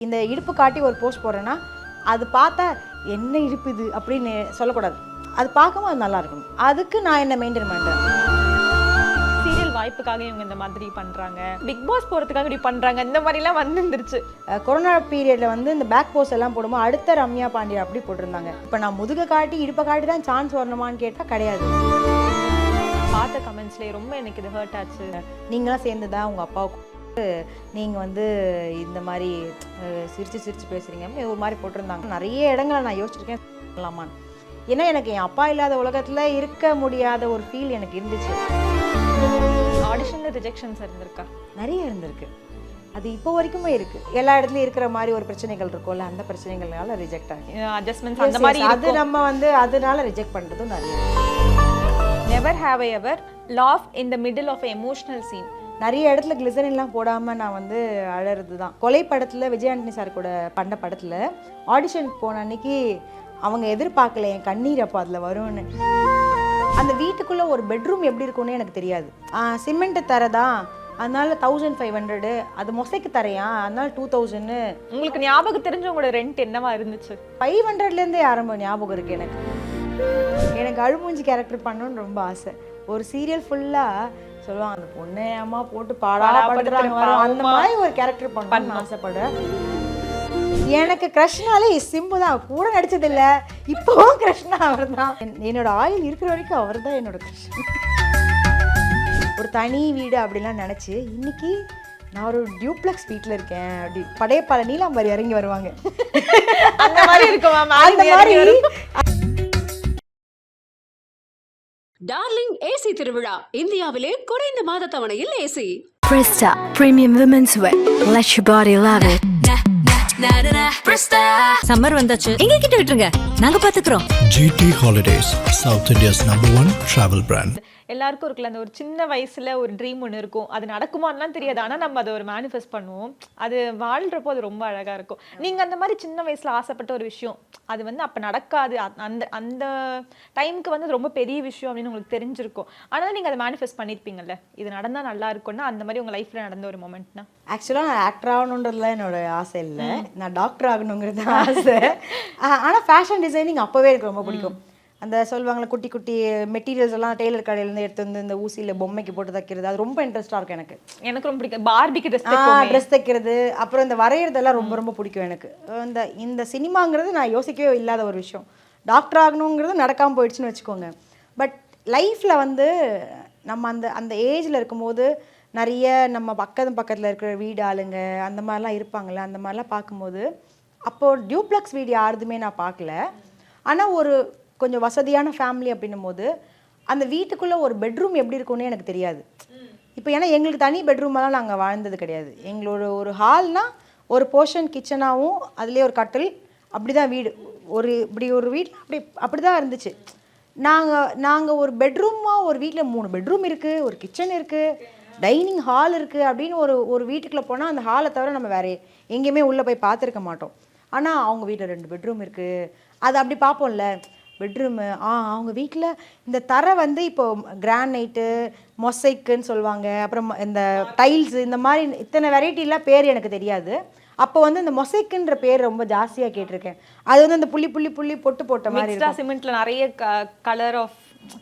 இந்த இடுப்பு காட்டி ஒரு போஸ்ட் போடுறேன்னா அது பார்த்தா என்ன இடுப்பு இது அப்படின்னு சொல்லக்கூடாது. அது பார்க்கவும் அது நல்லா இருக்கணும். அதுக்கு நான் என்ன மெயின்டைன் பண்ணுறேன். சீரியல் வாய்ப்புக்காக இவங்க இந்த மாதிரி பண்ணுறாங்க, பிக் பாஸ் போகிறதுக்காக இப்படி பண்ணுறாங்க, இந்த மாதிரிலாம் வந்துருந்துருச்சு. கொரோனா பீரியடில் வந்து இந்த பேக் போஸ்ட் எல்லாம் போடும்போது அடுத்த ரம்யா பாண்டியா அப்படி போட்டிருந்தாங்க. இப்போ நான் முதுகை காட்டி இடுப்பை காட்டி தான் சான்ஸ் வரணுமான்னு கேட்டால் கிடையாது. பார்த்த கமெண்ட்ஸ்லேயே ரொம்ப எனக்கு இது ஹர்ட் ஆச்சு. நீங்களாம் சேர்ந்து தான் உங்கள் அப்பாவுக்கு நீங்கள் வந்து இந்த மாதிரி சிரித்து பேசுகிறீங்க ஒரு மாதிரி போட்டிருந்தாங்க. நிறைய இடங்களை நான் யோசிச்சிருக்கேன் சொல்லலாமான்னு. ஏன்னா எனக்கு என் அப்பா இல்லாத உலகத்தில் இருக்க முடியாத ஒரு ஃபீல் எனக்கு இருந்துச்சு. ஆடிஷனில் ரிஜெக்ஷன்ஸ் இருந்திருக்கா? நிறைய இருந்திருக்கு. அது இப்போ வரைக்குமே இருக்குது. எல்லா இடத்துலையும் இருக்கிற மாதிரி ஒரு பிரச்சனைகள் இருக்கும்ல, அந்த பிரச்சனைகள்னால ரிஜெக்ட் ஆகி அட்ஜஸ்ட்மெண்ட்ஸ் அந்த மாதிரி அது நம்ம வந்து அதனால ரிஜெக்ட் பண்ணுறதும் நிறைய. Never have I ever laugh in the middle of emotional scene. நிறைய இடத்துல கிளிசரின்லாம் போடாமல் நான் வந்து அழறது தான். கொலை படத்தில் விஜய் ஆண்டனி சார் கூட பண்ண படத்தில் ஆடிஷனுக்கு போன அன்னைக்கு அவங்க எதிர்பார்க்கல என் கண்ணீர் அப்போ அதில் வரும்னு. அந்த வீட்டுக்குள்ளே ஒரு பெட்ரூம் எப்படி இருக்கும்னு எனக்கு தெரியாது. சிமெண்ட்டு தரதான் அதனால 1500, அது மொசைக்கு தரையா அதனால 2000. உங்களுக்கு ஞாபகம் தெரிஞ்சவங்களோட ரெண்ட் என்னவா இருந்துச்சு? 500லேருந்தே ஆரம்பம் ஞாபகம் இருக்குது எனக்கு. எனக்கு அழுமூஞ்சி கேரக்டர் பண்ணணுன்னு ரொம்ப ஆசை. ஒரு சீரியல் ஃபுல்லாக சொல்லுவாங்க அந்த பொண்ணு அம்மா போட்டு பாடாப்படுறாங்க, அந்த மாதிரி ஒரு கேரக்டர் பண்ணணும்னு ஆசைப்படுறேன். எனக்கு கிருஷ்ணாலே சிம்பு தான், கூட நடிச்சதில்லை, இப்போவும் கிருஷ்ணா அவர் தான். என்னோட ஆயுள் இருக்கிற வரைக்கும் அவர் தான் என்னோட கிருஷ்ணன். ஒரு தனி வீடு அப்படிலாம் நினச்சி இன்னைக்கு நான் ஒரு டியூப்ளெக்ஸ் வீட்டில் இருக்கேன் அப்படி படையப்பால நீலாம்பரி இறங்கி வருவாங்க அந்த மாதிரி இருக்கும். அந்த மாதிரி டார்லிங் ஏசி திருவிழா இந்தியாவிலே குறைந்த மாத தவணையில் AC. Presta Premium Women's Wear. Let your body love it. Summer வந்தாச்சு, எங்க கிட்ட விட்டுருங்க, நாங்க பாத்துக்கிறோம். GT Holidays, South India's #1 travel brand. எல்லாருக்கும் இருக்குல்ல அந்த ஒரு சின்ன வயசுல ஒரு ட்ரீம் ஒன்று இருக்கும். அது நடக்குமான்லாம் தெரியாது, ஆனால் நம்ம அதை ஒரு மேனிஃபெஸ்ட் பண்ணுவோம். அது வாழ்றப்போ அது ரொம்ப அழகா இருக்கும். நீங்க அந்த மாதிரி சின்ன வயசுல ஆசைப்பட்ட ஒரு விஷயம் அது வந்து அப்ப நடக்காது, அந்த அந்த டைமுக்கு வந்து ரொம்ப பெரிய விஷயம் அப்படின்னு உங்களுக்கு தெரிஞ்சிருக்கும். ஆனால் நீங்க அதை மேனிஃபெஸ்ட் பண்ணியிருப்பீங்கல்ல, இது நடந்தா நல்லா இருக்கும்னா அந்த மாதிரி உங்க லைஃப்ல நடந்த ஒரு மொமெண்ட்னா? ஆக்சுவலாக நான் ஆக்டர் ஆகணுன்றதுலாம் என்னோட ஆசை இல்லை, நான் டாக்டர் ஆகணுங்கிறது தான் ஆசை. ஆனால் ஃபேஷன் டிசைனிங் அப்போவே எனக்கு ரொம்ப பிடிக்கும். அந்த சொல்லுவாங்களே குட்டி குட்டி மெட்டீரியல்ஸ் எல்லாம் டெய்லர் கடையிலேருந்து எடுத்து வந்து இந்த ஊசியில் பொம்மைக்கு போட்டு தைக்கிறது, அது ரொம்ப இன்ட்ரெஸ்டாக இருக்கும் எனக்கு. எனக்கு ரொம்ப பிடிக்கும் பார்பிக்கு ட்ரெஸ் தைக்கிறது, அப்புறம் இந்த வரைகிறதெல்லாம் ரொம்ப ரொம்ப பிடிக்கும் எனக்கு. இந்த சினிமாங்கிறது நான் யோசிக்கவே இல்லாத ஒரு விஷயம். டாக்டர் ஆகணுங்கிறது நடக்காமல் போயிடுச்சுன்னு வச்சுக்கோங்க. பட் லைஃப்பில் வந்து நம்ம அந்த ஏஜில் இருக்கும்போது நிறைய நம்ம பக்கத்தில் இருக்கிற வீடு ஆளுங்க அந்த மாதிரிலாம் இருப்பாங்கள்ல, அந்த மாதிரிலாம் பார்க்கும்போது அப்போது டியூப்ளெக்ஸ் வீடு யாருதுமே நான் பார்க்கல. ஆனால் ஒரு கொஞ்சம் வசதியான ஃபேமிலி அப்படின்னும் போது அந்த வீட்டுக்குள்ளே ஒரு பெட்ரூம் எப்படி இருக்கும்னே எனக்கு தெரியாது. இப்போ ஏன்னா எங்களுக்கு தனி பெட்ரூமெல்லாம் நாங்கள் வாழ்ந்தது கிடையாது. எங்களோட ஒரு ஹால்னால் ஒரு போர்ஷன் கிச்சனாகவும் அதுலேயே ஒரு கட்டில், அப்படி தான் வீடு. இப்படி ஒரு வீட்டில் அப்படி தான் இருந்துச்சு. நாங்கள் ஒரு பெட்ரூமாக ஒரு வீட்டில் 3 பெட்ரூம் இருக்குது, ஒரு கிச்சன் இருக்குது, டைனிங் ஹால் இருக்குது அப்படின்னு ஒரு வீட்டுக்குள்ளே போனால் அந்த ஹாலை தவிர நம்ம வேறு எங்கேயுமே உள்ளே போய் பார்த்துருக்க மாட்டோம். ஆனால் அவங்க வீட்டில் 2 பெட்ரூம் இருக்குது, அது அப்படி பார்ப்போம்ல பெட்ரூமு. அவங்க வீட்டில் இந்த தரை வந்து இப்போது கிரானைட்டு மொசைக்குன்னு சொல்லுவாங்க, அப்புறம் இந்த டைல்ஸு, இந்த மாதிரி இத்தனை வெரைட்டிலாம் பேர் எனக்கு தெரியாது. அப்போ வந்து இந்த மொசைக்குன்ற பேர் ரொம்ப ஜாஸ்தியாக கேட்டிருக்கேன். அது வந்து அந்த புள்ளி பொட்டு போட்ட மாதிரி இருக்கும். சிமெண்ட்ல நிறைய கலர் ஆஃப்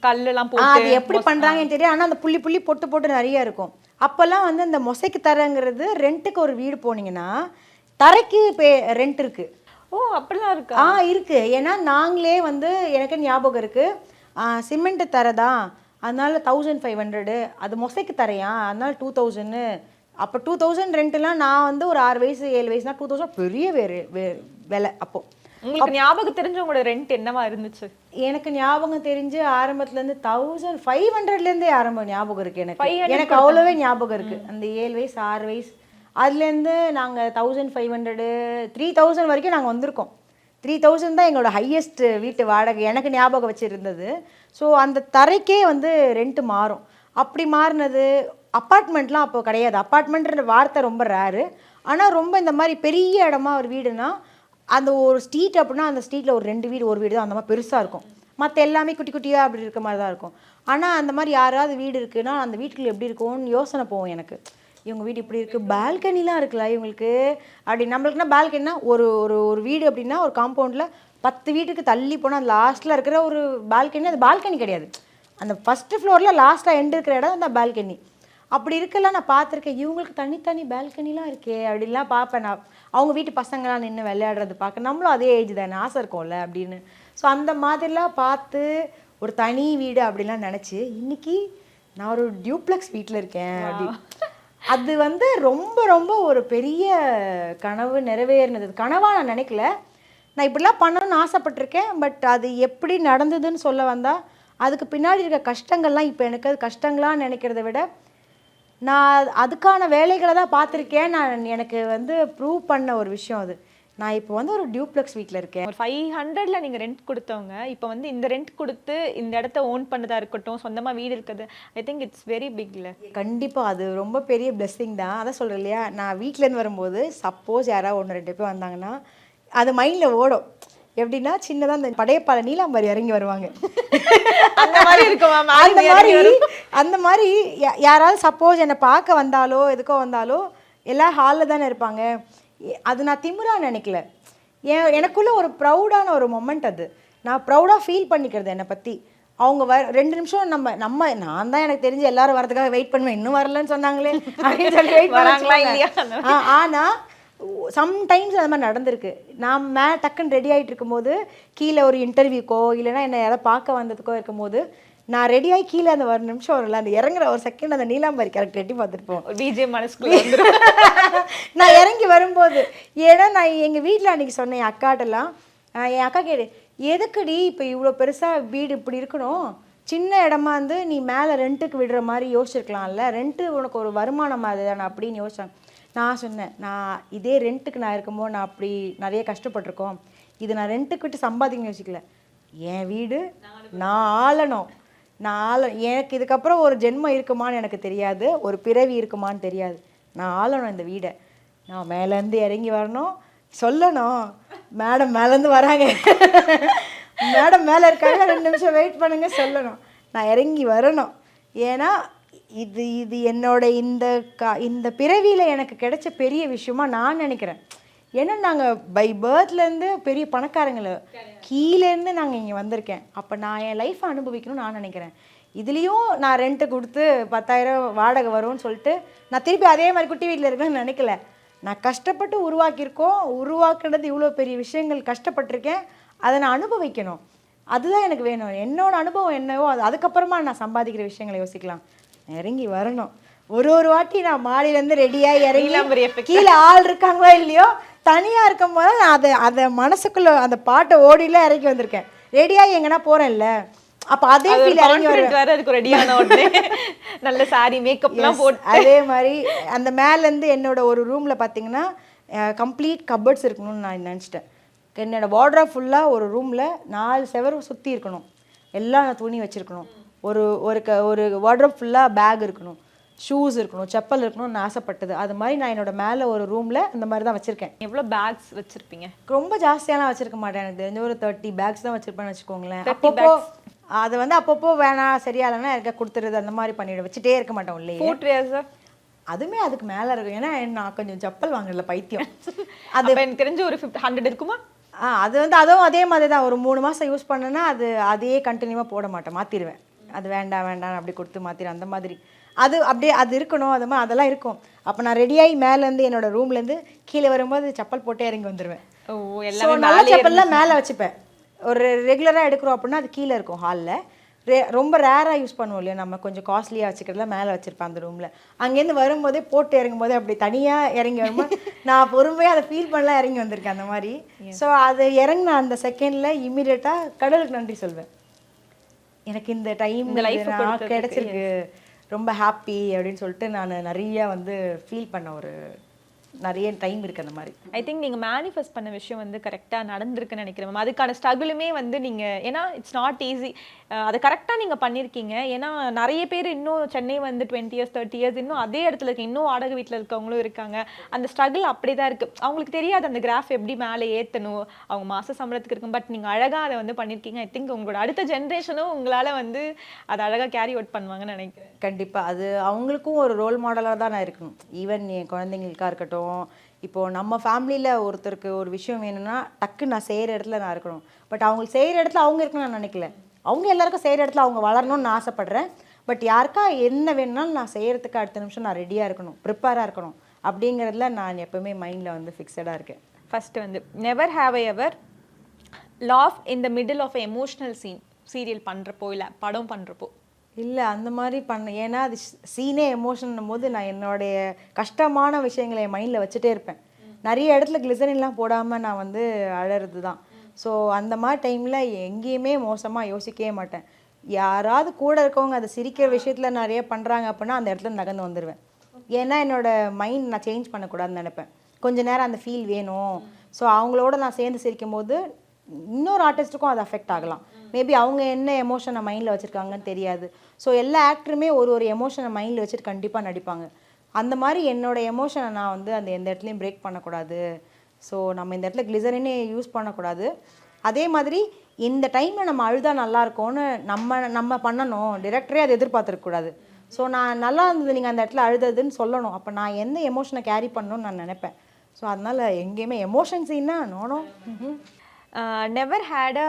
கல்லெல்லாம் போட்டு அது எப்படி பண்ணுறாங்கன்னு தெரியும். ஆனால் அந்த புள்ளி போட்டு நிறைய இருக்கும். அப்போல்லாம் வந்து அந்த மொசைக்கு தரங்கிறது ரெண்ட்டுக்கு ஒரு வீடு போனீங்கன்னா தரைக்கு ரெண்ட் இருக்குது. ஓ அப்படிலாம் இருக்கா? இருக்குது. ஏன்னா நாங்களே வந்து எனக்கு ஞாபகம் இருக்குது, சிமெண்ட்டு தரதான் அதனால 1500, அது மொசைக்கு தரையா அதனால 2000. அப்போ 2000 ரெண்ட்டுலாம் நான் வந்து ஒரு 6 வயசு 7 வயசுனா 2000 பெரிய விலை. அப்போது உங்களுக்கு ஞாபகம் தெரிஞ்சவங்களோட ரெண்ட் என்னவா இருந்துச்சு? எனக்கு ஞாபகம் தெரிஞ்சு ஆரம்பத்துலேருந்து 1500லேருந்தே ஆரம்பம் ஞாபகம் இருக்குது எனக்கு அவ்வளோவே ஞாபகம் இருக்குது. அந்த 7 வயசு 6 வயசு அதுலேருந்து நாங்கள் 1500 3000 வரைக்கும் நாங்கள் வந்திருக்கோம். 3000 தான் எங்களோட ஹையஸ்ட் வீட்டு வாடகை எனக்கு ஞாபகம் வச்சுருந்தது. ஸோ அந்த தரைக்கே வந்து ரெண்ட்டு மாறும். அப்படி மாறினது அப்பார்ட்மெண்ட்லாம் அப்போ கிடையாது. அப்பார்ட்மெண்ட்ன்ற வார்த்தை ரொம்ப ரேரு. ஆனால் ரொம்ப இந்த மாதிரி பெரிய இடமா ஒரு வீடுனா அந்த ஒரு ஸ்ட்ரீட் அப்படின்னா அந்த ஸ்ட்ரீட்டில் ஒரு 2 வீடு ஒரு வீடு தான் அந்த மாதிரி பெருசாக இருக்கும். மற்ற எல்லாமே குட்டி குட்டியாக அப்படி இருக்க மாதிரி தான் இருக்கும். ஆனால் அந்த மாதிரி யாராவது வீடு இருக்குன்னா அந்த வீட்டுக்குள்ள எப்படி இருக்கும்னு யோசனை போகும் எனக்கு. இவங்க வீடு இப்படி இருக்குது, பால்கனிலாம் இருக்குல்ல இவங்களுக்கு அப்படி. நம்மளுக்குன்னா பால்கனினா ஒரு ஒரு ஒரு வீடு அப்படின்னா ஒரு காம்பவுண்டில் 10 வீட்டுக்கு தள்ளி போனால் அந்த லாஸ்ட்டில் இருக்கிற ஒரு பால்கனி, அது பால்கனி கிடையாது. அந்த ஃபஸ்ட்டு ஃப்ளோரில் லாஸ்ட்டாக எண்டு இருக்கிற இடம் அந்த பால்கனி. அப்படி இருக்கலாம் நான் பார்த்துருக்கேன். இவங்களுக்கு தனி பால்கனிலாம் இருக்கே அப்படின்லாம் பார்ப்பேன் நான். அவங்க வீட்டு பசங்களாம் நின்று விளையாடுறது பார்க்க, நம்மளும் அதே ஏஜ் தானே, ஆசை இருக்கும்ல அப்படின்னு. ஸோ அந்த மாதிரிலாம் பார்த்து ஒரு தனி வீடு அப்படிலாம் நினச்சி இன்றைக்கி நான் ஒரு டியூப்ளெக்ஸ் வீட்டில் இருக்கேன் அப்படி. அது வந்து ரொம்ப ரொம்ப ஒரு பெரிய கனவு நிறைவேறினது. கனவாக நான் நினைக்கல, நான் இப்படிலாம் பண்ணணும்னு ஆசைப்பட்டிருக்கேன். பட் அது எப்படி நடந்ததுன்னு சொல்ல வந்தால் அதுக்கு பின்னாடி இருக்க கஷ்டங்கள்லாம் இப்போ எனக்கு அது கஷ்டங்களாக நினைக்கிறத விட நான் அதுக்கான வேலைகளை தான் பார்த்துருக்கேன். நான் எனக்கு வந்து ப்ரூவ் பண்ண ஒரு விஷயம் அது. நான் இப்போ வந்து ஒரு டியூப்ளெக்ஸ் வீட்டில் இருக்கேன். ஒரு 500ல நீங்கள் ரெண்ட் கொடுத்தவங்க இப்போ வந்து இந்த ரெண்ட் கொடுத்து இந்த இடத்த ஓன் பண்ணதாக இருக்கட்டும், சொந்தமாக வீடு இருக்குது, ஐ திங்க் இட்ஸ் வெரி பிக்ல. கண்டிப்பாக அது ரொம்ப பெரிய பிளெஸ்ஸிங் தான். அதான் சொல்கிறேன் இல்லையா, நான் வீட்டிலேருந்து வரும்போது சப்போஸ் யாராவது 1-2 பேர் வந்தாங்கன்னா அது மைண்டில் ஓடும். எப்படின்னா சின்னதாக அந்த படையப்பால நீலாம்பரி இறங்கி வருவாங்க அந்த மாதிரி இருக்குமா? அந்த மாதிரி யாராவது சப்போஸ் என்னை பார்க்க வந்தாலோ எதுக்கோ வந்தாலோ எல்லாம் ஹாலில் தானே இருப்பாங்க. அது நான் திமிராக நினைக்கல, எனக்குள்ள ஒரு ப்ரௌடான ஒரு மொமெண்ட். அது நான் ப்ரௌடாக ஃபீல் பண்ணிக்கிறது என்னை பற்றி. அவங்க 2 நிமிஷம் நான் தான் எனக்கு தெரிஞ்சு எல்லாரும் வரதுக்காக வெயிட் பண்ணுவேன், இன்னும் வரலன்னு சொன்னாங்களே அப்படின்னு சொல்லி வெயிட் வராங்களா இல்லையா. ஆனால் சம்டைம்ஸ் அது மாதிரி நடந்திருக்கு. நான் டக்குன்னு ரெடி ஆகிட்டு இருக்கும்போது கீழே ஒரு இன்டர்வியூக்கோ இல்லைன்னா என்னை யாராவது பார்க்க வந்ததுக்கோ இருக்கும்போது நான் ரெடியாகி கீழே அந்த 1 நிமிஷம் வரல, அந்த இறங்குற ஒரு செகண்ட் அந்த நீலாம்பரி கரெக்ட் எட்டி பார்த்துருப்போம். பிஜே மனசுக்குள்ள நான் இறங்கி வரும்போது. ஏன்னா நான் எங்கள் வீட்டில் அன்றைக்கி சொன்னேன் என் அக்காட்டெல்லாம். என் அக்கா கேடு, எதுக்குடி இப்போ இவ்வளோ பெருசாக வீடு இப்படி இருக்கணும், சின்ன இடமா வந்து நீ மேலே ரெண்ட்டுக்கு விடுற மாதிரி யோசிச்சிருக்கலாம்ல, ரெண்ட்டு உனக்கு ஒரு வருமானம் மாதிரி தானே அப்படின்னு யோசிச்சாங்க. நான் சொன்னேன், நான் இதே ரெண்ட்டுக்கு நான் இருக்கும்போது நான் அப்படி நிறைய கஷ்டப்பட்டிருக்கோம், இது நான் ரெண்ட்டுக்கு விட்டு சம்பாதிக்கணும்னு யோசிக்கல. என் வீடு நான் ஆளணும், எனக்கு இதுக்கப்புறம் ஒரு ஜென்மம் இருக்குமான்னு எனக்கு தெரியாது, ஒரு பிறவி இருக்குமான்னு தெரியாது. நான் ஆளணும் இந்த வீடை. நான் மேலேருந்து இறங்கி வரணும், சொல்லணும் மேடம் மேலேருந்து வராங்க, மேடம் மேலே இருக்காங்க, 2 நிமிஷம் வெயிட் பண்ணுங்க சொல்லணும். நான் இறங்கி வரணும். ஏன்னா இது என்னோட இந்த பிறவியில் எனக்கு கிடைச்ச பெரிய விஷயமா நான் நினைக்கிறேன். ஏன்னா நாங்கள் பை பர்த்லேருந்து பெரிய பணக்காரங்களை கீழேருந்து நாங்கள் இங்கே வந்திருக்கேன். அப்போ நான் என் லைஃப்பை அனுபவிக்கணும்னு நான் நினைக்கிறேன். இதுலேயும் நான் ரெண்ட்டு கொடுத்து 10,000 வாடகை வரும்னு சொல்லிட்டு நான் திருப்பி அதே மாதிரி குட்டி வீட்டில் இருக்கேன்னு நினைக்கல. நான் கஷ்டப்பட்டு உருவாக்குனது இவ்வளோ பெரிய விஷயங்கள் கஷ்டப்பட்டிருக்கேன், அதை நான் அனுபவிக்கணும். அதுதான் எனக்கு வேணும். என்னோட அனுபவம் என்னவோ அதுக்கப்புறமா நான் சம்பாதிக்கிற விஷயங்களை யோசிக்கலாம். இறங்கி வரணும். ஒரு வாட்டி நான் மாடியிலேருந்து ரெடியாக இறங்கி கீழே ஆள் இருக்காங்களோ இல்லையோ தனியாக இருக்கும் போது நான் அதை மனசுக்குள்ளே அந்த பாட்டை ஓடிலாம் இறங்கி வந்திருக்கேன். ரெடியாகி எங்கன்னா போகிறேன்ல, அப்போ அதே ஃபீல் இறங்கி வருவேன். அதுக்கு ரெடியான உடனே நல்ல சாரி மேக்கப்லாம் போட்டு அதே மாதிரி அந்த மேலேருந்து என்னோட ஒரு ரூமில் பார்த்தீங்கன்னா கம்ப்ளீட் கப்பர்ட்ஸ் இருக்கணும்னு நான் நினச்சிட்டேன். என்னோடய வார்ட்ரோப் ஃபுல்லாக ஒரு ரூமில் 4 செவரு சுற்றி இருக்கணும், எல்லாம் துணி வச்சுருக்கணும். ஒரு வார்ட்ரோப் ஃபுல்லாக பேக் இருக்கணும், ஷூஸ் இருக்கணும், செப்பல் இருக்கணும்னு ஆசைப்பட்டது. அது மாதிரி நான் என்னோட மேலே ஒரு ரூமில் அந்த மாதிரி தான் வச்சுருக்கேன். எவ்வளோ பேக்ஸ் வச்சுருப்பீங்க? ரொம்ப ஜாஸ்தியாலாம் வச்சுருக்க மாட்டேன், எனக்கு தெரிஞ்ச ஒரு 30 பேக்ஸ் தான் வச்சுருப்பேன்னு வச்சுக்கோங்களேன். அப்பப்போ அதை வந்து அப்பப்போ வேணாம் சரியா இல்லைன்னா இருக்க கொடுத்துருது, அந்த மாதிரி பண்ணிவிட வச்சுட்டே இருக்க மாட்டோம் இல்லையே. ஃபுட்வேர்ஸ் அதுவுமே அதுக்கு மேலே இருக்கும். ஏன்னா நான் கொஞ்சம் செப்பல் வாங்கல பைத்தியம். அது எனக்கு தெரிஞ்ச ஒரு 100 இருக்குமா? அது வந்து அதுவும் அதே மாதிரி தான். ஒரு 3 மாதம் யூஸ் பண்ணேன்னா அதே கண்டினியூவாக போட மாட்டேன், மாற்றிடுவேன். அது வேண்டாம் அப்படி கொடுத்து மாற்றிடுவேன். அந்த மாதிரி அது அப்படியே அது இருக்கணும், அது மாதிரி அதெல்லாம் இருக்கும். அப்போ நான் ரெடியாகி மேலேருந்து என்னோடய ரூம்லேருந்து கீழே வரும்போது செப்பல் போட்டே இறங்கி வந்துடுவேன். ஸோ நல்ல செப்பல்லாம் மேலே வச்சுப்பேன். ஒரு ரெகுலராக எடுக்கிறோம் அப்படின்னா அது கீழே இருக்கும் ஹாலில். ரொம்ப ரேராக யூஸ் பண்ணுவோம் இல்லையா, நம்ம கொஞ்சம் காஸ்ட்லியாக வச்சுக்கிறதுலாம் மேலே வச்சுருப்பேன் அந்த ரூமில். அங்கேருந்து வரும்போதே போட்டு இறங்கும்போதே அப்படி தனியாக இறங்கி வரும்போது நான் பொறுமையாக அதை ஃபீல் பண்ணலாம் இறங்கி வந்திருக்கேன் அந்த மாதிரி. ஸோ அது இறங்கின அந்த செகண்டில் இம்மிடியட்டாக கடவுளுக்கு நன்றி சொல்வேன். எனக்கு இந்த டைம் இந்த லைஃப் கிடச்சிருக்கு, ரொம்ப ஹாப்பி அப்படின்னு சொல்லிட்டு நான் நிறையா வந்து ஃபீல் பண்ண ஒரு நிறைய டைம் இருக்குது அந்த மாதிரி. ஐ திங்க் நீங்கள் மேனிஃபெஸ்ட் பண்ண விஷயம் வந்து கரெக்டாக நடந்திருக்குன்னு நினைக்கிறேன் மேம். அதுக்கான ஸ்ட்ரகிளுமே வந்து நீங்கள், ஏன்னா இட்ஸ் நாட் ஈஸி, அதை கரெக்டாக நீங்கள் பண்ணியிருக்கீங்க. ஏன்னா நிறைய பேர் இன்னும் சென்னை வந்து 20 years 30 years இன்னும் அதே இடத்துல இருக்கு, இன்னும் வாடகை வீட்டில் இருக்கவங்களும் இருக்காங்க. அந்த ஸ்ட்ரகிள் அப்படி தான் இருக்குது. அவங்களுக்கு தெரியாது அந்த கிராஃப் எப்படி மேலே ஏற்றணும், அவங்க மாத சம்பளத்துக்கு இருக்கும். பட் நீங்கள் அழகாக அதை வந்து பண்ணியிருக்கீங்க. ஐ திங்க் உங்களோட அடுத்த ஜென்ரேஷனும் உங்களால் வந்து அதை அழகாக கேரி அவுட் பண்ணுவாங்கன்னு நினைக்கிறேன். கண்டிப்பாக அது அவங்களுக்கும் ஒரு ரோல் மாடலாக தான் நான் இருக்கணும். ஈவன் என் குழந்தைங்களுக்காக இருக்கட்டும், இப்போது நம்ம ஃபேமிலியில் ஒருத்தருக்கு ஒரு விஷயம் வேணும்னா டக்கு நான் செய்கிற இடத்துல நான் இருக்கணும். பட் அவங்களுக்கு செய்கிற இடத்துல அவங்க இருக்கணும்னு நான் நினைக்கல. அவங்க எல்லாருக்கும் செய்கிற இடத்துல அவங்க வளரணும்னு நான் ஆசைப்பட்றேன். பட் யாருக்கா என்ன வேணும்னாலும் நான் செய்கிறதுக்கு அடுத்த நிமிஷம் நான் ரெடியாக இருக்கணும், ப்ரிப்பேராக இருக்கணும். அப்படிங்கிறதுல நான் எப்போவுமே மைண்டில் வந்து ஃபிக்ஸடாக இருக்கேன். ஃபர்ஸ்ட் வந்து never have I ever laugh in the middle of emotional scene, serial பண்ணுறப்போ இல்லை படம் பண்ணுறப்போ? இல்லை, அந்த மாதிரி ஏன்னா அது சீனே எமோஷன் போது நான் என்னுடைய கஷ்டமான விஷயங்களை என் மைண்டில் வச்சுட்டே இருப்பேன். நிறைய இடத்துல கிளிசரின்லாம் போடாமல் நான் வந்து அழறது தான். ஸோ அந்த மாதிரி டைமில் எங்கேயுமே மோசமாக யோசிக்கவே மாட்டேன். யாராவது கூட இருக்கவங்க அதை சிரிக்கிற விஷயத்தில் நிறைய பண்ணுறாங்க அப்படின்னா அந்த இடத்துல நகர்ந்து வந்துடுவேன். ஏன்னா என்னோடய மைண்ட் நான் சேஞ்ச் பண்ணக்கூடாதுன்னு நினைப்பேன். கொஞ்ச நேரம் அந்த ஃபீல் வேணும். ஸோ அவங்களோட நான் சேர்ந்து சிரிக்கும் போது இன்னொரு ஆர்டிஸ்ட்டுக்கும் அது அஃபெக்ட் ஆகலாம். மேபி அவங்க என்ன எமோஷனை மைண்டில் வச்சுருக்காங்கன்னு தெரியாது. ஸோ எல்லா ஆக்டருமே ஒரு எமோஷனை மைண்டில் வச்சுட்டு கண்டிப்பாக நடிப்பாங்க. அந்த மாதிரி என்னோடய எமோஷனை நான் வந்து அந்த எந்த இடத்துலையும் பிரேக் பண்ணக்கூடாது. ஸோ நம்ம இந்த இடத்துல கிளிசரினே யூஸ் பண்ணக்கூடாது. அதே மாதிரி இந்த டைமில் நம்ம அழுதா நல்லா இருக்கும்னு நம்ம பண்ணணும். டிரெக்டரே அதை எதிர்பார்த்துருக்கக்கூடாது. ஸோ நான் நல்லா இருந்தது நீங்கள் அந்த இடத்துல அழுதுன்னு சொல்லணும். அப்போ நான் எந்த எமோஷனை கேரி பண்ணணும்னு நான் நினைப்பேன். ஸோ அதனால் எங்கேயுமே எமோஷன் சீன்னா no no. Never had a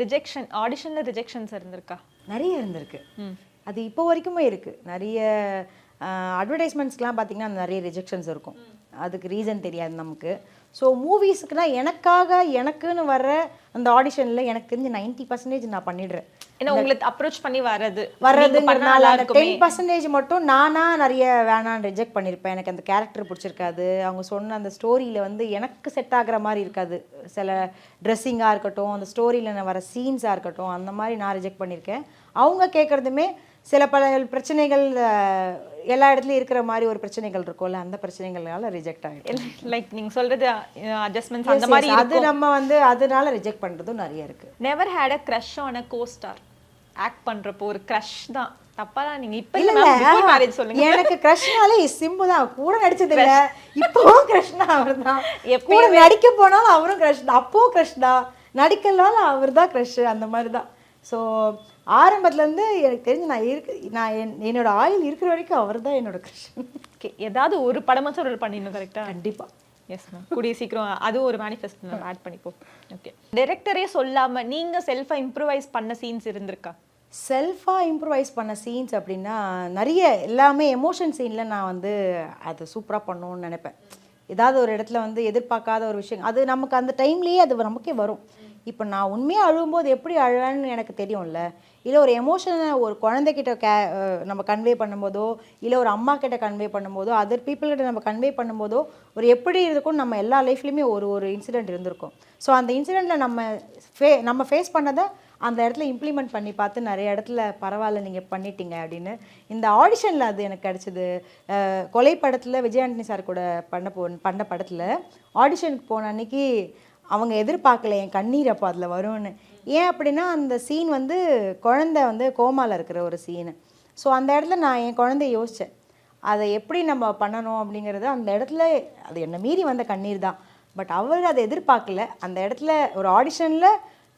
rejection, ஆடிஷனில் ரிஜெக்ஷன்ஸ் இருந்திருக்கா? நிறைய இருந்திருக்கு. அது இப்போ வரைக்குமே இருக்குது. நிறைய அட்வர்டைஸ்மெண்ட்ஸ்க்கெலாம் பார்த்திங்கன்னா நிறைய ரிஜெக்ஷன்ஸ் இருக்கும். அதுக்கு ரீசன் தெரியாது நமக்கு. ஸோ மூவிஸுக்குனா எனக்குன்னு வர்ற அந்த ஆடிஷனில் எனக்கு தெரிஞ்ச 90% நான் பண்ணிடுறேன். ஏன்னா உங்களுக்கு அப்ரோச் பண்ணி வர்றதுங்கிறதுனால 10% மட்டும் நானாக நிறைய வேணான்னு ரிஜெக்ட் பண்ணியிருப்பேன். எனக்கு அந்த கேரக்டர் பிடிச்சிருக்காது, அவங்க சொன்ன அந்த ஸ்டோரியில் வந்து எனக்கு செட் ஆகிற மாதிரி இருக்காது. சில ட்ரெஸ்ஸிங்காக இருக்கட்டும், அந்த ஸ்டோரியில் வர சீன்ஸாக இருக்கட்டும், அந்த மாதிரி நான் ரிஜெக்ட் பண்ணியிருக்கேன். அவங்க கேட்குறதுமே சில பல பிரச்சனைகள் எல்லா இடத்துலையும் இருக்கிற மாதிரி ஒரு பிரச்சனைகள் இருக்கும்ல, அந்த பிரச்சனைகள்னால ரிஜெக்ட் ஆகிடும். லைக் நீங்கள் சொல்கிறது அட்ஜஸ்ட்மெண்ட்ஸ் அந்த மாதிரி அது நம்ம வந்து அதனால ரிஜெக்ட் பண்ணுறதும் நிறைய இருக்குது. Never had a crush on a costar, act பண்ணுறப்போ ஒரு க்ரஷ் தான் தப்பாலாம் நீங்கள் இப்போ இல்லை மேரேஜ் சொல்லுங்க. எனக்கு க்ரஷ்னாலே சிம்பு தான். கூட நடிச்சது இல்லை, இப்போவும் க்ரஷ்னா அவர் தான். கூட நடிக்க போனாலும் அவரும் க்ரஷ் தான், அப்போவும் க்ரஷ் தான், நடிக்கலாலும் அவர் தான் க்ரஷ், அந்த மாதிரி தான். ஸோ ஆரம்பத்துலேருந்து எனக்கு தெரிஞ்சு நான் என்னோட ஆயில் இருக்கிற வரைக்கும் அவர் தான் என்னோட க்ரஷ். ஓகே, ஏதாவது ஒரு படமாச்சும் ஒரு பண்ணிடணும் கரெக்டாக? கண்டிப்பாக. எஸ் மேம், கூடிய சீக்கிரம் அதுவும் ஒரு மேனிஃபெஸ்ட் நம்ம ஆட் பண்ணிப்போம். ஓகே, டைரக்டரே சொல்லாமல் நீங்கள் செல்ஃபாக இம்ப்ரூவைஸ் பண்ண சீன்ஸ் இருந்திருக்கா? செல்ஃபாக இம்ப்ரூவைஸ் பண்ண சீன்ஸ் அப்படின்னா நிறைய, எல்லாமே எமோஷன் சீனில் நான் வந்து அது சூப்பராக பண்ணணும்னு நினைப்பேன். ஏதாவது ஒரு இடத்துல வந்து எதிர்பார்க்காத ஒரு விஷயம், அது நமக்கு அந்த டைம்லேயே அது நமக்கே வரும். இப்போ நான் உண்மையாக அழுகும்போது எப்படி அழுவேன்னு எனக்கு தெரியும்ல. இல்லை ஒரு எமோஷனை ஒரு குழந்தைகிட்ட நம்ம கன்வே பண்ணும்போதோ, இல்லை ஒரு அம்மா கிட்ட கன்வே பண்ணும்போதோ, அதர் பீப்புள்கிட்ட நம்ம கன்வே பண்ணும்போதோ ஒரு எப்படி இருக்கும்னு நம்ம எல்லா லைஃப்லேயுமே ஒரு இன்சிடெண்ட் இருந்திருக்கும். ஸோ அந்த இன்சிடெண்ட்டில் நம்ம ஃபேஸ் பண்ணதை அந்த இடத்துல இம்ப்ளிமெண்ட் பண்ணி பார்த்து நிறைய இடத்துல பரவாயில்ல நீங்கள் பண்ணிட்டீங்க அப்படின்னு. இந்த ஆடிஷனில் அது எனக்கு கிடச்சிது. கொலை படத்தில் விஜய் ஆண்டனி சார் கூட பண்ண படத்தில் ஆடிஷனுக்கு போன அன்னைக்கு அவங்க எதிர்பார்க்கல என் கண்ணீர் அப்போ அதில் வரும்னு. ஏன் அப்படின்னா அந்த சீன் வந்து குழந்தை வந்து கோமாவில் இருக்கிற ஒரு சீனு. ஸோ அந்த இடத்துல நான் என் குழந்தைய யோசித்தேன், அதை எப்படி நம்ம பண்ணணும் அப்படிங்கிறது. அந்த இடத்துல அது என்னை மீறி வந்த கண்ணீர் தான். பட் அவர் அதை எதிர்பார்க்கல. அந்த இடத்துல ஒரு ஆடிஷனில்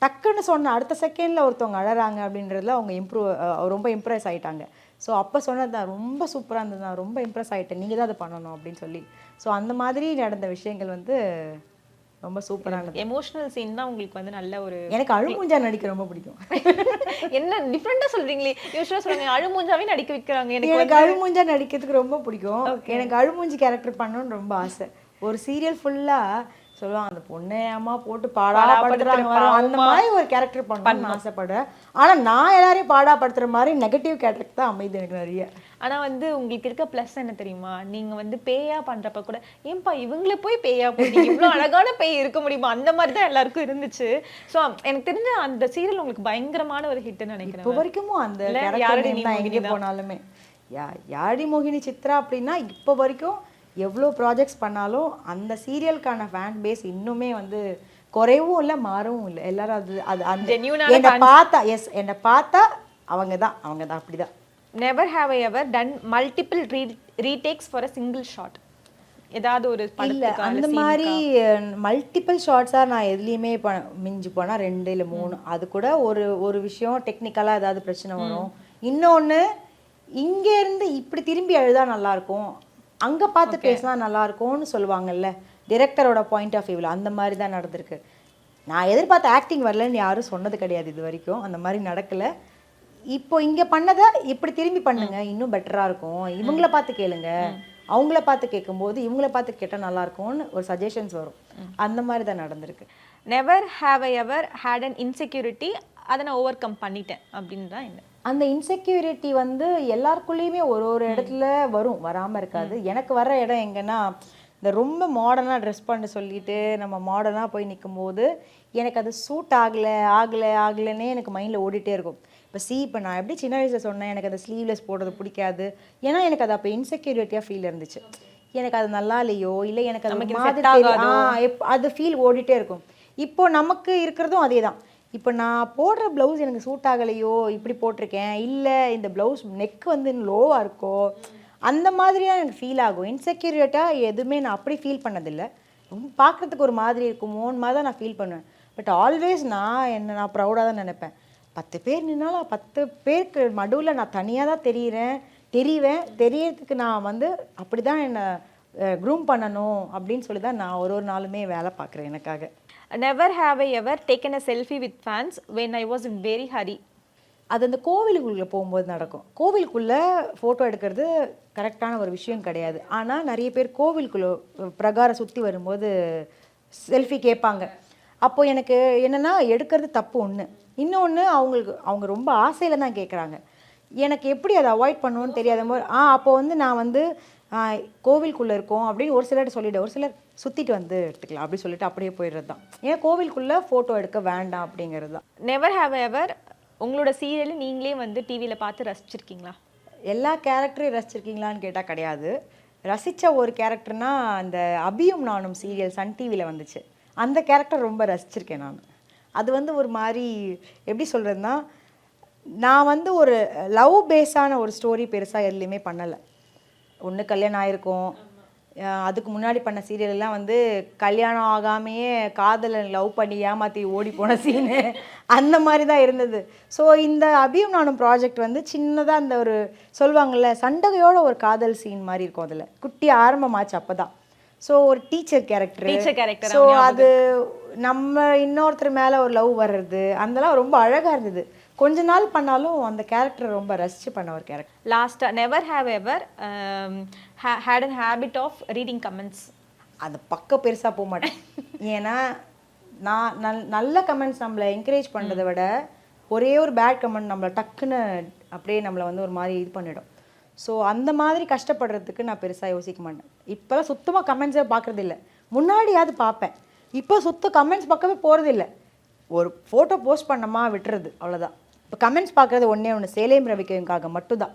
டக்குன்னு சொன்ன அடுத்த செகண்டில் ஒருத்தவங்க அழறாங்க அப்படின்றதுல அவங்க ரொம்ப இம்ப்ரெஸ் ஆகிட்டாங்க. ஸோ அப்போ சொன்னது தான் ரொம்ப சூப்பராக இருந்தது, நான் ரொம்ப இம்ப்ரெஸ் ஆகிட்டேன், நீங்கள் தான் அதை பண்ணணும் அப்படின்னு சொல்லி. ஸோ அந்த மாதிரி நடந்த விஷயங்கள் வந்து ரொம்ப சூப்பரானது. எமோஷனல் சீன் தான் உங்களுக்கு வந்து நல்ல ஒரு, எனக்கு அழுமூஞ்சா நடிக்க ரொம்ப பிடிக்கும். என்ன டிஃப்ரெண்டாக சொல்கிறீங்களே, யூஸ்வலாக சொல்லுவாங்க அழுமூஞ்சாவே நடிக்க வைக்கிறாங்க. எனக்கு அழுமூஞ்சா நடிக்கிறதுக்கு ரொம்ப பிடிக்கும். எனக்கு அழுமூஞ்சி கேரக்டர் பண்ணணும்னு ரொம்ப ஆசை. ஒரு சீரியல் ஃபுல்லாக சொல்லுவாங்க அந்த பொண்ணை அம்மா போட்டு பாடாப்படுத்துறாங்க, அந்த மாதிரி ஒரு கேரக்டர் பண்ணணும்னு ஆசைப்படுறேன். ஆனால் நான் எல்லாரையும் பாடாப்படுத்துகிற மாதிரி நெகட்டிவ் கேரக்டர் தான் அமைது எனக்கு நிறைய. ஆனால் வந்து உங்களுக்கு இருக்க ப்ளஸ் என்ன தெரியுமா, நீங்கள் வந்து பேயா பண்ணுறப்ப கூட ஏன்பா இவங்கள போய் பேயா போய் இவ்வளோ அழகான பேய் இருக்க முடியுமா, அந்த மாதிரி தான் எல்லாருக்கும் இருந்துச்சு. ஸோ எனக்கு தெரிஞ்ச அந்த சீரியல் உங்களுக்கு பயங்கரமான ஒரு ஹிட்னு நினைக்கிறேன். இப்போ வரைக்கும் அந்த கேரக்டர் எங்கே போனாலுமே யாடி மோகினி சித்ரா அப்படின்னா இப்போ வரைக்கும் எவ்வளோ ப்ராஜெக்ட்ஸ் பண்ணாலும் அந்த சீரியலுக்கான ஃபேன் பேஸ் இன்னுமே வந்து குறைவும் இல்லை மாறவும் இல்லை. எல்லாரும் அது அந்த Genuine-ஆன என்னை பார்த்தா அவங்க தான் அப்படிதான். Never have I ever done multiple retakes for a single shot. ஏதாவது ஒரு இல்லை படத்துக்கு அந்த மாதிரி மல்டிபிள் ஷார்ட்ஸாக நான் எதுலேயுமே மிஞ்சி போனால் 2 இல்லை 3. அது கூட ஒரு விஷயம் டெக்னிக்கலாக ஏதாவது பிரச்சனை வரும். இன்னொன்று இங்கேருந்து இப்படி திரும்பி எழுதா நல்லாயிருக்கும், அங்கே பார்த்து பேசினா நல்லாயிருக்கும்னு சொல்லுவாங்கல்ல டிரெக்டரோட பாயிண்ட் ஆஃப் வியூவில். அந்த மாதிரி தான் நடந்திருக்கு. நான் எதிர்பார்த்த ஆக்டிங் வரலன்னு யாரும் சொன்னது கிடையாது இது வரைக்கும். அந்த மாதிரி நடக்கலை. இப்போ இங்கே பண்ணதை இப்படி திரும்பி பண்ணுங்க, இன்னும் பெட்டராக இருக்கும். இவங்கள பார்த்து கேளுங்க, அவங்கள பார்த்து கேட்கும்போது இவங்கள பார்த்து கேட்டால் நல்லாயிருக்கும்னு ஒரு சஜஷன்ஸ் வரும். அந்த மாதிரி தான் நடந்திருக்கு. Never have I ever had an insecurity, அதை நான் ஓவர் கம் பண்ணிட்டேன் அப்படின்னு தான் என்ன. அந்த இன்செக்யூரிட்டி வந்து எல்லாருக்குள்ளேயுமே ஒரு இடத்துல வரும், வராமல் இருக்காது. எனக்கு வர இடம் எங்கன்னா இந்த ரொம்ப மாடர்னாக ட்ரெஸ் பண்ண சொல்லிட்டு நம்ம மாடர்னாக போய் நிற்கும்போது எனக்கு அது சூட் ஆகலைன்னே எனக்கு மைண்டில் ஓடிட்டே இருக்கும். இப்போ நான் எப்படி சின்ன வயசில் சொன்னேன் எனக்கு அந்த ஸ்லீவ்லெஸ் போடுறது பிடிக்காது. ஏன்னா எனக்கு அது அப்போ இன்செக்யூரிட்டியாக ஃபீல் இருந்துச்சு. எனக்கு அது நல்லா இல்லையோ இல்லை எனக்கு அது மாதிரி அது ஃபீல் ஓடிட்டே இருக்கும். இப்போ நமக்கு இருக்கிறதும் அதே தான். இப்போ நான் போடுற ப்ளவுஸ் எனக்கு சூட் ஆகலையோ, இப்படி போட்டிருக்கேன், இல்லை இந்த ப்ளவுஸ் நெக் வந்து லோவாக இருக்கோ, அந்த மாதிரியாக எனக்கு ஃபீல் ஆகும். இன்செக்யூரிட்டாக எதுவுமே நான் அப்படி ஃபீல் பண்ணதில்லை. ரொம்ப பார்க்குறதுக்கு ஒரு மாதிரி இருக்குமோன்னு மாதிரி தான் நான் ஃபீல் பண்ணுவேன். பட் ஆல்வேஸ் நான் ப்ரௌடாக தான் நினைப்பேன். 10 பேர் நின்னாலும் 10 பேருக்கு நடுவில் நான் தனியாக தான் தெரிவேன். தெரியறதுக்கு நான் வந்து அப்படி தான் என்னை க்ரூம் பண்ணணும் அப்படின்னு சொல்லி தான் நான் ஒரு நாளுமே வேலை பார்க்குறேன் எனக்காக. Never have I ever taken a selfie with fans when I was in very Hari. அது அந்த கோவிலுக்குள்ளே போகும்போது நடக்கும். கோவிலுக்குள்ளே ஃபோட்டோ எடுக்கிறது கரெக்டான ஒரு விஷயம் கிடையாது. ஆனால் நிறைய பேர் கோவிலுக்குள்ளே பிரகாரம் சுற்றி வரும்போது செல்ஃபி கேட்பாங்க. அப்போ எனக்கு என்னென்னா எடுக்கிறது தப்பு ஒன்று. இன்னொன்று அவங்க ரொம்ப ஆசையில் தான் கேட்குறாங்க. எனக்கு எப்படி அதை அவாய்ட் பண்ணணும்னு தெரியாத போது அப்போ வந்து நான் வந்து கோவிலுக்குள்ளே இருக்கோம் அப்படின்னு ஒரு சிலர்கிட்ட சொல்லிவிடுவேன். ஒரு சிலர் சுற்றிட்டு வந்து எடுத்துக்கலாம் அப்படி சொல்லிட்டு அப்படியே போயிடுறது தான். ஏன் கோவிலுக்குள்ளே ஃபோட்டோ எடுக்க வேண்டாம் அப்படிங்கிறது தான். நெவர் ஹேவ் எவர் உங்களோட சீரியல் நீங்களே வந்து டிவியில் பார்த்து ரசிச்சிருக்கீங்களா? எல்லா கேரக்டரையும் ரசிச்சிருக்கீங்களான்னு கேட்டால் கிடையாது. ரசித்த ஒரு கேரக்டர்னா அந்த அபியும் நானும் சீரியல் சன் டிவியில் வந்துச்சு. அந்த கேரக்டர் ரொம்ப ரசிச்சிருக்கேன் நான். அது வந்து ஒரு மாதிரி எப்படி சொல்கிறதுனா, நான் வந்து ஒரு லவ் பேஸான ஒரு ஸ்டோரி பெருசாக எதுலேயுமே பண்ணலை. ஒன்று கல்யாணம் ஆகிருக்கும், அதுக்கு முன்னாடி பண்ண சீரியல்லாம் வந்து கல்யாணம் ஆகாமையே காதலை லவ் பண்ணி ஏமாற்றி ஓடி போன சீனு அந்த மாதிரி தான் இருந்தது. ஸோ இந்த அபியும் நானும் ப்ராஜெக்ட் வந்து சின்னதாக அந்த ஒரு சொல்லுவாங்கள்ல சண்டகையோட ஒரு காதல் சீன் மாதிரி இருக்கும். அதில் குட்டி ஆரம்பமாச்சு அப்போ தான். ஸோ ஒரு டீச்சர் கேரக்டர். ஸோ அது நம்ம இன்னொருத்தர் மேலே ஒரு லவ் வர்றது அதெல்லாம் ரொம்ப அழகாக இருந்தது. கொஞ்ச நாள் பண்ணாலும் அந்த கேரக்டர் ரொம்ப ரசித்து பண்ண ஒரு கேரக்டர். லாஸ்ட்டாக never have ever had an habit of reading comments. அது பக்கம் பெருசாக போக மாட்டேன். ஏன்னா நான் நல்ல கமெண்ட்ஸ் நம்மளை என்கரேஜ் பண்ணுறதை விட ஒரே ஒரு பேட் கமெண்ட் நம்மளை டக்குன்னு அப்படியே நம்மளை வந்து ஒரு மாதிரி இது பண்ணிடும். ஸோ அந்த மாதிரி கஷ்டப்படுறதுக்கு நான் பெருசாக யோசிக்க மாட்டேன். இப்போலாம் சுத்தமாக கமெண்ட்ஸே பார்க்குறது இல்லை. முன்னாடியாவது பார்ப்பேன், இப்போ கமெண்ட்ஸ் பக்கமே போகிறதில்ல. ஒரு ஃபோட்டோ போஸ்ட் பண்ணமா விட்டுறது அவ்வளோதான். இப்போ கமெண்ட்ஸ் பார்க்குறது ஒன்று சேலேம் ரவிக்காக மட்டும்தான்.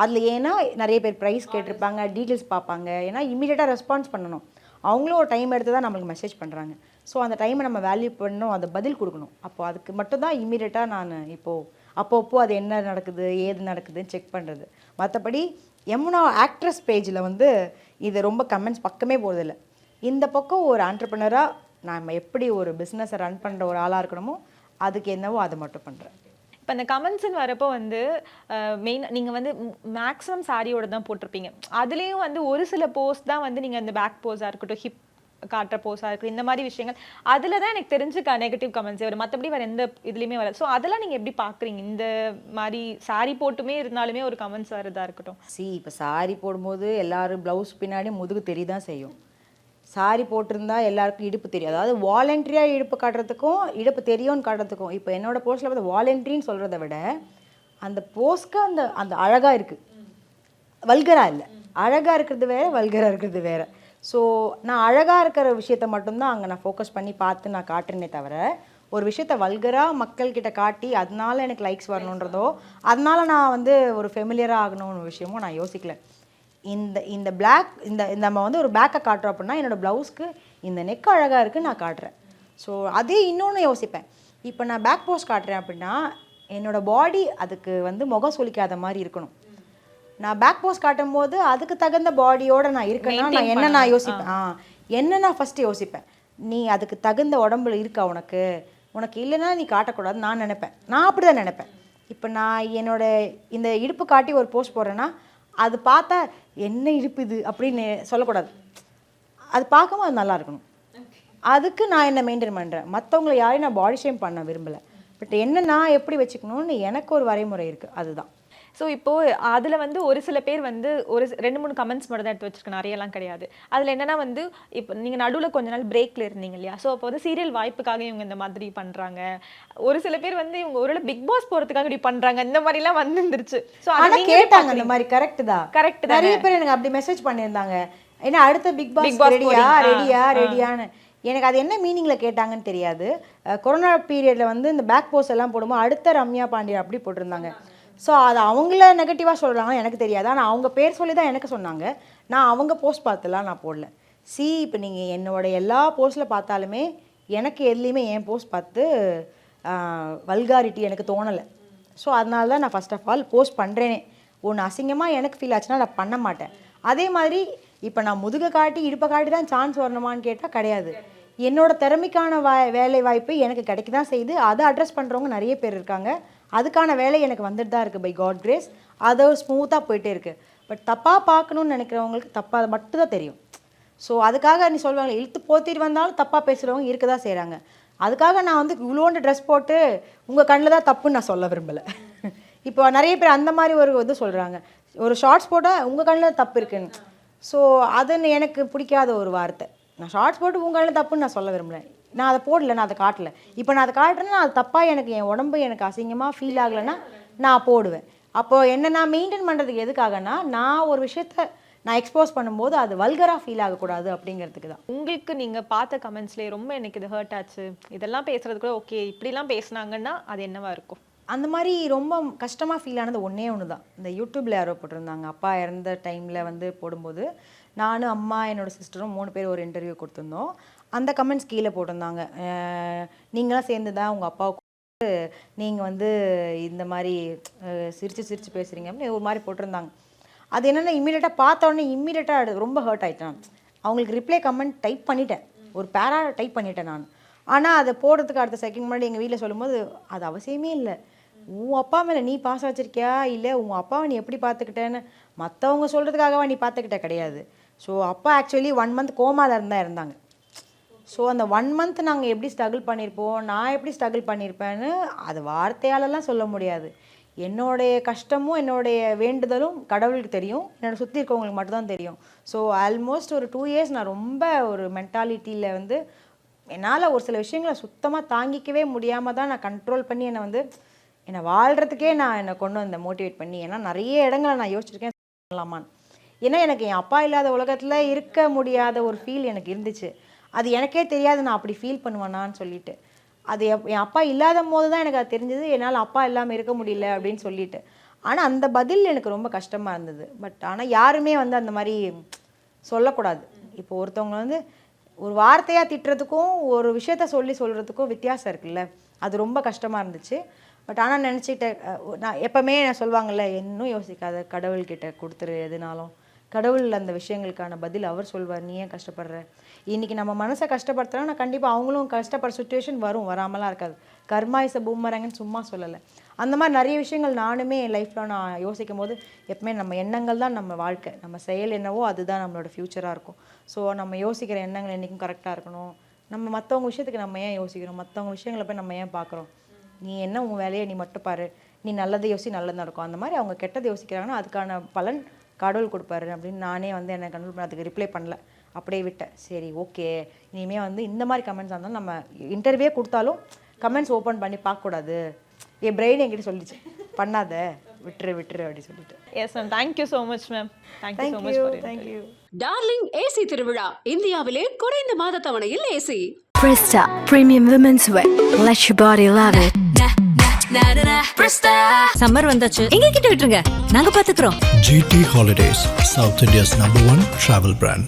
அதில் ஏன்னா நிறைய பேர் ப்ரைஸ் கேட்டிருப்பாங்க, டீட்டெயில்ஸ் பார்ப்பாங்க. ஏன்னா இமீடியட்டாக ரெஸ்பான்ஸ் பண்ணணும். அவங்களும் ஒரு டைம் எடுத்து தான் நம்மளுக்கு மெசேஜ் பண்ணுறாங்க. ஸோ அந்த டைமை நம்ம வேல்யூ பண்ணணும், அதை பதில் கொடுக்கணும். அப்போது அதுக்கு மட்டும்தான் இமீடியட்டாக நான் அப்பப்போ அது என்ன நடக்குது ஏது நடக்குதுன்னு செக் பண்ணுறது. மற்றபடி யமுனா ஆக்ட்ரஸ் பேஜில் வந்து இது ரொம்ப கமெண்ட்ஸ் பக்கமே போகிறதில்ல. இந்த பக்கம் ஒரு ஆண்டர்ப்ரனராக நம்ம எப்படி ஒரு பிஸ்னஸை ரன் பண்ணுற ஒரு ஆளாக இருக்கணுமோ அதுக்கு என்னவோ அதை மட்டும் பண்ணுறேன். இப்போ இந்த கமெண்ட்ஸ்ன்னு வரப்போ வந்து மெயின் நீங்கள் வந்து மேக்ஸிமம் சாரியோட தான் போட்டிருப்பீங்க. அதுலேயும் வந்து ஒரு சில போஸ்ட் தான் வந்து நீங்கள் அந்த பேக் போஸாக இருக்கட்டும், ஹிப் காட்டுற போஸாக இருக்கட்டும், இந்த மாதிரி விஷயங்கள் அதில் தான் எனக்கு தெரிஞ்சு நெகட்டிவ் கமெண்ட்ஸே வரும். மற்றபடி வேறு எந்த இதுலேயுமே வராது. ஸோ அதெல்லாம் நீங்கள் எப்படி பார்க்குறீங்க? இந்த மாதிரி சாரி போட்டுமே இருந்தாலுமே ஒரு கமெண்ட்ஸ் வரதா இருக்கட்டும். இப்போ சாரி போடும்போது எல்லோரும் ப்ளவுஸ் பின்னாடி முதுகு தெரியதான் செய்யும். சாரி போட்டிருந்தா எல்லாருக்கும் இடுப்பு தெரியும். அதாவது வாலண்டரியாக இடுப்பு காட்டுறதுக்கும் இடுப்பு தெரியும்னு காட்டுறதுக்கும் இப்போ என்னோடய போஸ்ட்டில் பார்த்து வாலண்டரின்னு சொல்கிறத விட அந்த போஸ்க்கு அந்த அந்த அழகாக இருக்குது, வல்கராக இல்லை. அழகாக இருக்கிறது வேறு, வல்கராக இருக்கிறது வேறு. ஸோ நான் அழகாக இருக்கிற விஷயத்த மட்டும்தான் அங்கே நான் ஃபோக்கஸ் பண்ணி பார்த்து நான் காட்டுறேனே தவிர ஒரு விஷயத்த வல்கராக மக்கள்கிட்ட காட்டி அதனால எனக்கு லைக்ஸ் வரணுன்றதோ அதனால நான் வந்து ஒரு ஃபெமிலியராக ஆகணும்னு விஷயமோ நான் யோசிக்கல. இந்த இந்த பிளாக் இந்த நம்ம வந்து ஒரு பேக்கை காட்டுறோம் அப்படின்னா என்னோடய ப்ளவுஸ்க்கு இந்த நெக் அழகாக இருக்குது நான் காட்டுறேன். ஸோ அதே இன்னொன்று யோசிப்பேன், இப்போ நான் பேக் போஸ்ட் காட்டுறேன் அப்படின்னா என்னோடய பாடி அதுக்கு வந்து முகம் சுளிக்காத மாதிரி இருக்கணும். நான் பேக் போஸ்ட் காட்டும் போது அதுக்கு தகுந்த பாடியோடு நான் இருக்கேன்னா நான் என்ன நான் யோசிப்பேன், என்ன நான் ஃபஸ்ட்டு யோசிப்பேன், நீ அதுக்கு தகுந்த உடம்புல இருக்கா உனக்கு இல்லைன்னா நீ காட்டக்கூடாதுன்னு நான் நினைப்பேன். நான் அப்படி தான் நினைப்பேன். இப்போ நான் என்னோட இந்த இடுப்பு காட்டி ஒரு போஸ்ட் போடுறேன்னா அது பார்த்தா என்ன இடுப்பு இது அப்படின்னு சொல்லக்கூடாது. அது பார்க்கவும் அது நல்லா இருக்கணும். அதுக்கு நான் என்ன மெயின்டைன் பண்ணுறேன். மற்றவங்களை யாரையும் நான் பாடி ஷேம் பண்ண விரும்பலை. பட் என்ன நான் எப்படி வச்சுக்கணும்னு எனக்கு ஒரு வரைமுறை இருக்குது. அதுதான். ஸோ இப்போது அதில் வந்து ஒரு சில பேர் வந்து ஒரு 2-3 கமெண்ட்ஸ் மட்டும் தான் எடுத்து வச்சிருக்கேன், நிறையலாம் கிடையாது. அதில் என்னென்னா வந்து இப்போ நீங்கள் நடுவில் கொஞ்ச நாள் பிரேக்கில் இருந்தீங்க இல்லையா, ஸோ அப்போ வந்து சீரியல் வாய்ப்புக்காக இவங்க இந்த மாதிரி பண்ணுறாங்க. ஒரு சில பேர் வந்து இவங்க ஒரு பிக் பாஸ் போகிறதுக்காக இப்படி பண்ணுறாங்க, இந்த மாதிரிலாம் வந்துருந்துருச்சு. ஸோ ஆனால் கேட்டாங்க அந்த மாதிரி. கரெக்ட் தான். கரெக்ட். நிறைய பேர் எனக்கு அப்படி மெசேஜ் பண்ணியிருந்தாங்க, ஏன்னா அடுத்த பிக் பாஸ் ரெடியான்னு. எனக்கு அது என்ன மீனிங்கில் கேட்டாங்கன்னு தெரியாது. கொரோனா பீரியடில் வந்து இந்த பேக் போஸ்ட் எல்லாம் போடும்போது அடுத்த ரம்யா பாண்டியன் அப்படி போட்டிருந்தாங்க. ஸோ அது அவங்கள நெகட்டிவாக சொல்கிறாங்கன்னு எனக்கு தெரியாது. ஆனால் அவங்க பேர் சொல்லி தான் எனக்கு சொன்னாங்க. நான் அவங்க போஸ்ட் பார்த்துலாம் நான் போடல. இப்போ நீங்கள் என்னோடய எல்லா போஸ்ட்டில் பார்த்தாலுமே எனக்கு எதுலேயுமே என் போஸ்ட் பார்த்து வல்காரிட்டி எனக்கு தோணலை. ஸோ அதனால தான் நான் ஃபஸ்ட் ஆஃப் ஆல் போஸ்ட் பண்ணுறேனே. ஒன்று அசிங்கமாக எனக்கு ஃபீல் ஆச்சுன்னா நான் பண்ண மாட்டேன். அதே மாதிரி இப்போ நான் முதுகை காட்டி இடுப்பை காட்டி தான் சான்ஸ் வரணுமான்னு கேட்டால் கிடையாது. என்னோட திறமைக்கான வேலை வாய்ப்பு எனக்கு கிடைக்க தான் செய்யுது. அதை அட்ரஸ் பண்ணுறவங்க நிறைய பேர் இருக்காங்க. அதுக்கான வேலை எனக்கு வந்துட்டு தான் இருக்குது பை காட் கிரேஸ். அதை ஸ்மூத்தாக போயிட்டே இருக்குது. பட் தப்பாக பார்க்கணுன்னு நினைக்கிறவங்களுக்கு தப்பாக மட்டும் தான் தெரியும். ஸோ அதுக்காக நீ சொல்லுவாங்க இழுத்து போத்திட்டு வந்தாலும் தப்பாக பேசுகிறவங்க இருக்க தான் செய்கிறாங்க. அதுக்காக நான் வந்து இவ்வளோண்டு ட்ரெஸ் போட்டு உங்கள் கண்ணில் தான் தப்புன்னு நான் சொல்ல விரும்பலை. இப்போ நிறைய பேர் அந்த மாதிரி ஒரு இது சொல்கிறாங்க, ஒரு ஷார்ட்ஸ் போட்டால் உங்கள் கண்ணில் தப்பு இருக்குன்னு. ஸோ அதுன்னு எனக்கு பிடிக்காத ஒரு வார்த்தை. நான் ஷார்ட்ஸ் போட்டு உங்கள் கண்ணில் தப்புன்னு நான் சொல்ல விரும்பலை. நான் அதை போடல, நான் அதை காட்டலை. இப்போ நான் அதை காட்டுறேன்னா அது தப்பாக எனக்கு என் உடம்பு எனக்கு அசிங்கமாக ஃபீல் ஆகலைன்னா நான் போடுவேன். அப்போது என்ன நான் மெயின்டைன் பண்ணுறதுக்கு எதுக்காகனா நான் ஒரு விஷயத்த நான் எக்ஸ்போஸ் பண்ணும்போது அது வல்கராக ஃபீல் ஆகக்கூடாது அப்படிங்கிறதுக்கு தான். உங்களுக்கு நீங்கள் பார்த்த கமெண்ட்ஸ்லேயே ரொம்ப எனக்கு இது ஹர்ட் ஆச்சு, இதெல்லாம் பேசுறது கூட ஓகே, இப்படிலாம் பேசுனாங்கன்னா அது என்னவா இருக்கும்? அந்த மாதிரி ரொம்ப கஷ்டமாக ஃபீல் ஆனது ஒன்று தான். இந்த யூடியூப்பில் யாரோ போட்டிருந்தாங்க, அப்பா இறந்த டைமில் வந்து போடும்போது நானும் அம்மா என்னோடய சிஸ்டரும் 3 பேர் ஒரு இன்டர்வியூ கொடுத்துருந்தோம். அந்த கமெண்ட்ஸ் கீழே போட்டிருந்தாங்க, நீங்களாம் சேர்ந்து தான் உங்கள் அப்பாவுக்கு நீங்கள் வந்து இந்த மாதிரி சிரித்து பேசுகிறீங்க அப்படின்னு ஒரு மாதிரி போட்டிருந்தாங்க. அது என்னென்னா இம்மீடியட்டாக பார்த்தோன்னே இம்மீடியட்டாக ரொம்ப ஹர்ட் ஆகிட்டேன். அவங்களுக்கு ரிப்ளை கமெண்ட் டைப் பண்ணிட்டேன், ஒரு பேரா டைப் பண்ணிட்டேன் நான். ஆனால் அதை போடுறதுக்கு அடுத்த செகண்ட் முன்னாடி எங்கள் வீட்டில் சொல்லும்போது அது அவசியமே இல்லை, உன் அப்பா மேலே நீ பாசம் வச்சிருக்கியா, இல்லை உன் அப்பாவை நீ எப்படி பார்த்துக்கிட்டேன்னு மற்றவங்க சொல்கிறதுக்காகவா நீ பார்த்துக்கிட்ட கிடையாது. ஸோ அப்பா ஆக்சுவலி 1 மந்த் கோமாவில் இருந்தாங்க. ஸோ அந்த 1 மந்த் நாங்கள் எப்படி ஸ்ட்ரகிள் பண்ணியிருப்போம், நான் எப்படி ஸ்ட்ரகிள் பண்ணியிருப்பேன்னு அது வார்த்தையாலலாம் சொல்ல முடியாது. என்னுடைய கஷ்டமும் என்னுடைய வேண்டுதலும் கடவுளுக்கு தெரியும், என்னோட சுற்றி இருக்கவங்களுக்கு மட்டும்தான் தெரியும். ஸோ ஆல்மோஸ்ட் ஒரு 2 இயர்ஸ் நான் ரொம்ப ஒரு மென்டாலிட்டியில் வந்து என்னால் ஒரு சில விஷயங்களை சுத்தமாக தாங்கிக்கவே முடியாமல் தான் நான் கண்ட்ரோல் பண்ணி என்னை வாழ்கிறதுக்கே நான் என்னை கொண்டு வந்தேன் மோட்டிவேட் பண்ணி. ஏன்னா நிறைய இடங்களை நான் யோசிச்சிருக்கேன் பண்ணலாமான்னு. ஏன்னா எனக்கு என் அப்பா இல்லாத உலகத்தில் இருக்க முடியாத ஒரு ஃபீல் எனக்கு இருந்துச்சு. அது எனக்கே தெரியாது நான் அப்படி ஃபீல் பண்ணுவேனான்னு சொல்லிட்டு. அது என் அப்பா இல்லாத போது தான் எனக்கு அது தெரிஞ்சது, என்னால் அப்பா இல்லாமல் இருக்க முடியல அப்படின்னு சொல்லிட்டு. ஆனால் அந்த பதில் எனக்கு ரொம்ப கஷ்டமாக இருந்தது. பட் ஆனால் யாருமே வந்து அந்த மாதிரி சொல்லக்கூடாது. இப்போ ஒருத்தவங்க வந்து ஒரு வார்த்தையாக திட்டுறதுக்கும் ஒரு விஷயத்த சொல்கிறதுக்கும் வித்தியாசம் இருக்குல்ல, அது ரொம்ப கஷ்டமாக இருந்துச்சு. பட் ஆனால் நினச்சிக்கிட்டேன், நான் எப்போவுமே நான் சொல்லுவாங்கள்ல, இன்னும் யோசிக்காத, கடவுள்கிட்ட கொடுத்துரு எதுனாலும், கடவுள் அந்த விஷயங்களுக்கான பதில் அவர் சொல்வார், நீ ஏன் கஷ்டப்படுற. இன்றைக்கி நம்ம மனசை கஷ்டப்படுத்துகிறோன்னா கண்டிப்பாக அவங்களும் கஷ்டப்படுற சுச்சுவேஷன் வரும், வராமலாம் இருக்காது. கர்மா இஸ் அ பூமரங்கன்னு சும்மா சொல்லலை. அந்த மாதிரி நிறைய விஷயங்கள் நானுமே என் லைஃப்பில் நான் யோசிக்கும் போது எப்பவுமே நம்ம எண்ணங்கள் தான் நம்ம வாழ்க்கை, நம்ம செயல் என்னவோ அதுதான் நம்மளோட ஃப்யூச்சராக இருக்கும். ஸோ நம்ம யோசிக்கிற எண்ணங்கள் என்றைக்கும் கரெக்டாக இருக்கணும். நம்ம மற்றவங்க விஷயத்துக்கு நம்ம ஏன் யோசிக்கிறோம், மற்றவங்க விஷயங்களை போய் நம்ம ஏன் பார்க்குறோம். நீ என்ன உன் வேலையை நீ மட்டும் பாரு, நீ நல்லதை யோசி நல்லது நடக்கும். அந்த மாதிரி அவங்க கெட்டதை யோசிக்கிறாங்கன்னா அதுக்கான பலன் கடவுள் கொடுப்பாரு அப்படின்னு நானே வந்து என்னை கண்ட்ரோல் பண்ண அதுக்கு ரிப்ளை பண்ணல, அப்படியே விட்டேன். சரி ஓகே, இனிமேல் வந்து இந்த மாதிரி கமெண்ட்ஸ் இருந்தாலும் நம்ம இன்டர்வியூவே கொடுத்தாலும் கமெண்ட்ஸ் ஓப்பன் பண்ணி பார்க்கக்கூடாது. என் பிரெயின் என்கிட்ட சொல்லிச்சு, பண்ணாத, விட்டுரு அப்படி சொல்லிட்டு. Yes ma'am, thank you so much ma'am. Thank you so much for thank you. Darling AC திருவிழா இந்தியாவிலே குறைந்த மாத தவணையில் AC. Presta Premium Women's Wear. Let your body love it. Summer வந்தாச்சு எங்க கிட்ட விட்டுருங்க நாங்க பாத்துக்கிறோம். GT Holidays, South India's #1 travel brand.